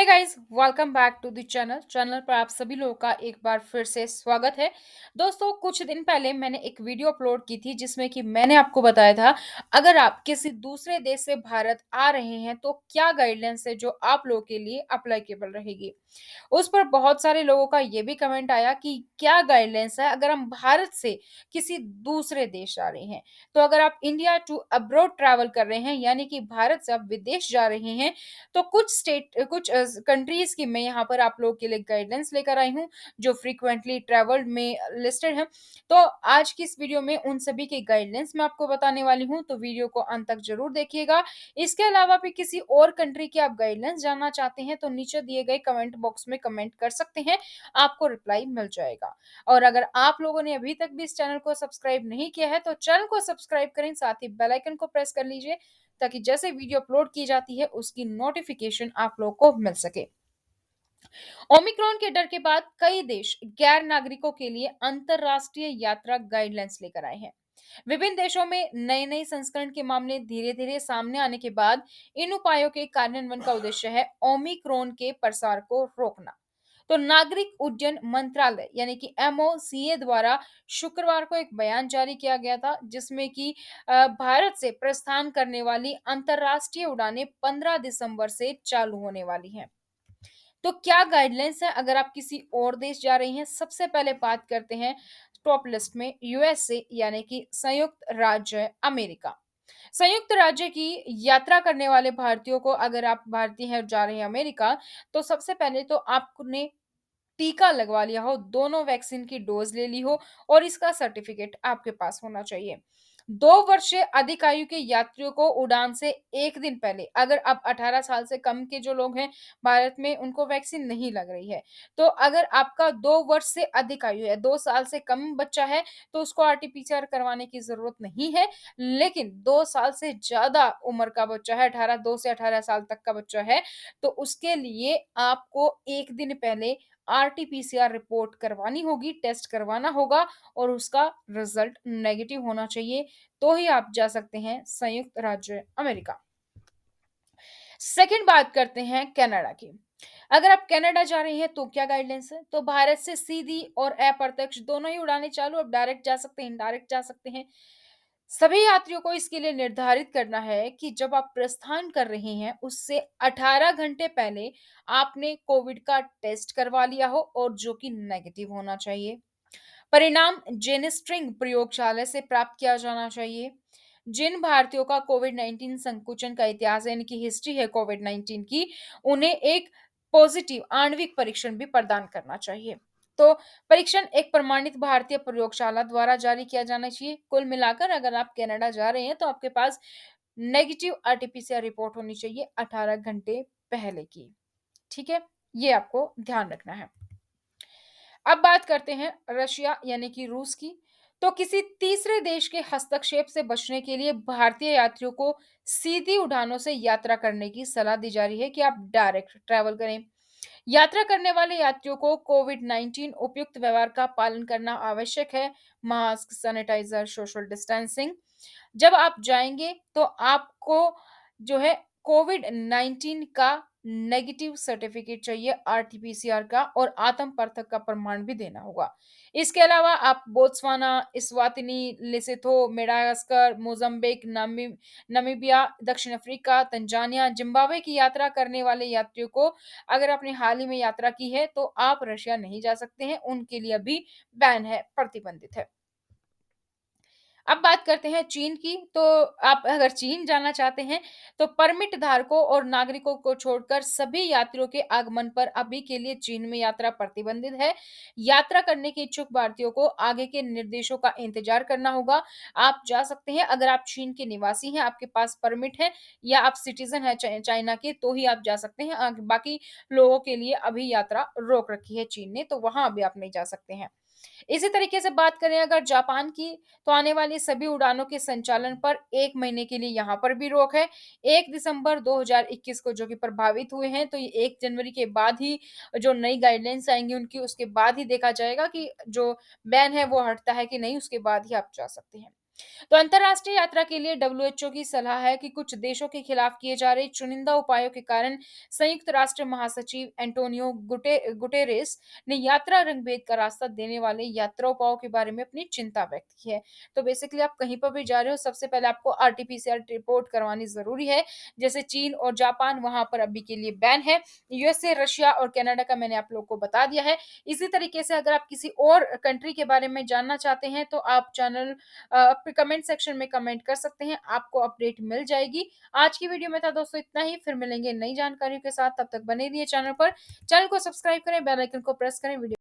Hey guys, welcome back to the channel पर आप सभी लोगों का एक बार फिर से स्वागत है। दोस्तों, कुछ दिन पहले मैंने एक वीडियो अपलोड की थी जिसमें कि मैंने आपको बताया था, अगर आप किसी दूसरे देश से भारत आ रहे हैं तो क्या गाइडलाइंस है जो आप लोगों के लिए अप्लीकेबल रहेगी। उस पर बहुत सारे लोगों का ये भी कमेंट आया कि क्या गाइडलाइंस है अगर हम भारत से किसी दूसरे देश जा रहे हैं। तो अगर आप इंडिया टू अब्रॉड ट्रैवल कर रहे हैं, यानी कि भारत से आप विदेश जा रहे हैं, तो कुछ कंट्रीज की मैं यहाँ पर आप लोगों के लिए गाइडलाइंस लेकर आई हूँ जो फ्रीक्वेंटली ट्रैवल्ड में लिस्टेड है। तो आज की इस वीडियो में उन सभी के गाइडलाइंस मैं आपको बताने वाली हूँ, तो वीडियो को अंत तक जरूर देखिएगा। इसके अलावा भी किसी और कंट्री के आप गाइडलाइंस जानना चाहते हैं तो नीचे दिए गए कमेंट बॉक्स में कमेंट कर सकते हैं, आपको रिप्लाई मिल जाएगा। और अगर आप लोगों ने अभी तक भी इस चैनल को सब्सक्राइब नहीं किया है तो चैनल को सब्सक्राइब करें, साथ ही बेल आइकन को प्रेस कर लीजिए ताकि जैसे वीडियो अपलोड की जाती है उसकी नोटिफिकेशन आप लोगों को मिल सके। ओमिक्रॉन के डर के बाद कई देश गैर नागरिकों के लिए अंतरराष्ट्रीय यात्रा गाइडलाइंस लेकर आए हैं। विभिन्न देशों में नए नए संस्करण के मामले धीरे धीरे सामने आने के बाद इन उपायों के कार्यान्वयन का उद्देश्य है ओमिक्रॉन के प्रसार को रोकना। तो नागरिक उड्डयन मंत्रालय यानी कि एमओसीए द्वारा शुक्रवार को एक बयान जारी किया गया था जिसमें कि भारत से प्रस्थान करने वाली अंतर्राष्ट्रीय उड़ानें 15 दिसंबर से चालू होने वाली हैं। तो क्या गाइडलाइंस है अगर आप किसी और देश जा रही हैं? सबसे पहले बात करते हैं टॉप लिस्ट में यूएसए यानी कि संयुक्त राज्य अमेरिका। संयुक्त राज्य की यात्रा करने वाले भारतीयों को, अगर आप भारतीय हैं और जा रहे हैं अमेरिका, तो सबसे पहले तो आपने टीका लगवा लिया हो, दोनों वैक्सीन की डोज ले ली हो और इसका सर्टिफिकेट आपके पास होना चाहिए। 2 वर्ष से अधिक आयु के यात्रियों को उड़ान से 1 दिन पहले, अगर आप 18 साल से कम के जो लोग हैं भारत में उनको वैक्सीन नहीं लग रही है, तो अगर आपका 2 वर्ष से अधिक आयु है, 2 साल से कम बच्चा है, तो उसको आरटी-पीसीआर करवाने की ज़रूरत नहीं है। लेकिन 2 साल से ज़्यादा उम्र का बच्चा है, 2 से 18 साल तक का बच्चा है, तो उसके लिए आपको 1 दिन पहले आरटी-पीसीआर रिपोर्ट करवानी होगी, टेस्ट करवाना होगा और उसका रिजल्ट नेगेटिव होना चाहिए, तो ही आप जा सकते हैं संयुक्त राज्य अमेरिका। सेकंड बात करते हैं कनाडा की। अगर आप कनाडा जा रहे हैं तो क्या गाइडलाइंस है? तो भारत से सीधी और अप्रत्यक्ष दोनों ही उड़ानें चालू, आप डायरेक्ट जा सकते हैं, इनडायरेक्ट जा सकते हैं। सभी यात्रियों को इसके लिए निर्धारित करना है कि जब आप प्रस्थान कर रहे हैं उससे 18 घंटे पहले आपने कोविड का टेस्ट करवा लिया हो और जो कि नेगेटिव होना चाहिए। परिणाम जेनेस्ट्रिंग प्रयोगशाला से प्राप्त किया जाना चाहिए। जिन भारतीयों का कोविड-19 संकुचन का इतिहास है, यानी कि हिस्ट्री है कोविड-19 की, उन्हें एक पॉजिटिव आणविक परीक्षण भी प्रदान करना चाहिए। तो परीक्षण एक प्रमाणित भारतीय प्रयोगशाला द्वारा जारी किया जाना चाहिए। कुल मिलाकर अगर आप कनाडा जा रहे हैं तो आपके पास नेगेटिव आरटी-पीसीआर रिपोर्ट होनी चाहिए 18 घंटे पहले की। ठीक है? ये आपको ध्यान रखना है। अब बात करते हैं रशिया यानी कि रूस की। तो किसी तीसरे देश के हस्तक्षेप से बचने के लिए भारतीय यात्रियों को सीधी उड़ानों से यात्रा करने की सलाह दी जा रही है कि आप डायरेक्ट ट्रैवल करें। यात्रा करने वाले यात्रियों को कोविड-19 उपयुक्त व्यवहार का पालन करना आवश्यक है। Mask, sanitiser, social distancing. जब आप जाएँगे तो आपको जो है कोविड-19 का नेगेटिव सर्टिफिकेट चाहिए आरटी-पीसीआर का और आत्म पृथक का प्रमाण भी देना होगा। इसके अलावा आप Botswana, Eswatini, Lesotho, Madagascar, Mozambique, Namibia, दक्षिण अफ्रीका, तंजानिया, जिम्बाब्वे की यात्रा करने वाले यात्रियों को, अगर आपने हाल ही में यात्रा की है तो आप रशिया नहीं जा सकते हैं, उनके लिए अभी बैन है, प्रतिबंधित है। अब बात करते हैं चीन की। तो आप अगर चीन जाना चाहते हैं तो परमिट धारकों और नागरिकों को छोड़कर सभी यात्रियों के आगमन पर अभी के लिए चीन में यात्रा प्रतिबंधित है। यात्रा करने के इच्छुक भारतीयों को आगे के निर्देशों का इंतजार करना होगा। आप जा सकते हैं अगर आप चीन के निवासी हैं, आपके पास परमिट है या आप सिटीजन हैं चाइना के, तो ही आप जा सकते हैं। बाकी लोगों के लिए अभी यात्रा रोक रखी है चीन ने, तो वहां अभी आप नहीं जा सकते हैं। इसी तरीके से बात करें अगर जापान की, तो आने वाली सभी उड़ानों के संचालन पर 1 महीने के लिए यहाँ पर भी रोक है। 1 दिसंबर 2021 को जो कि प्रभावित हुए हैं, तो ये 1 जनवरी के बाद ही जो नई गाइडलाइंस आएँगी उनकी, उसके बाद ही देखा जाएगा कि जो बैन है वो हटता है कि नहीं, उसके बाद ही आप जा सकते हैं। तो अंतर्राष्ट्रीय यात्रा के लिए डब्ल्यूएचओ की सलाह है कि कुछ देशों के खिलाफ किए जा रहे चुनिंदा उपायों के कारण संयुक्त राष्ट्र महासचिव एंटोनियो गुटेरेस ने यात्रा रंगभेद का रास्ता देने वाले यात्रा उपायों के बारे में अपनी चिंता व्यक्त की है। तो बेसिकली आप कहीं पर भी जा रहे हो, सबसे पहले आपको आरटीपीसीआर रिपोर्ट करवानी जरूरी है। जैसे चीन और जापान, वहां पर अभी के लिए बैन है। यूएसए, रशिया और कनाडा का मैंने आप लोगों को बता दिया है। इसी तरीके से अगर आप किसी और कंट्री के बारे में जानना चाहते हैं तो आप चैनल कमेंट सेक्शन में कमेंट कर सकते हैं, आपको अपडेट मिल जाएगी। आज की वीडियो में था दोस्तों इतना ही, फिर मिलेंगे नई जानकारियों के साथ, तब तक बने रहिए चैनल पर। चैनल को सब्सक्राइब करें, बेल आइकन को प्रेस करें। वीडियो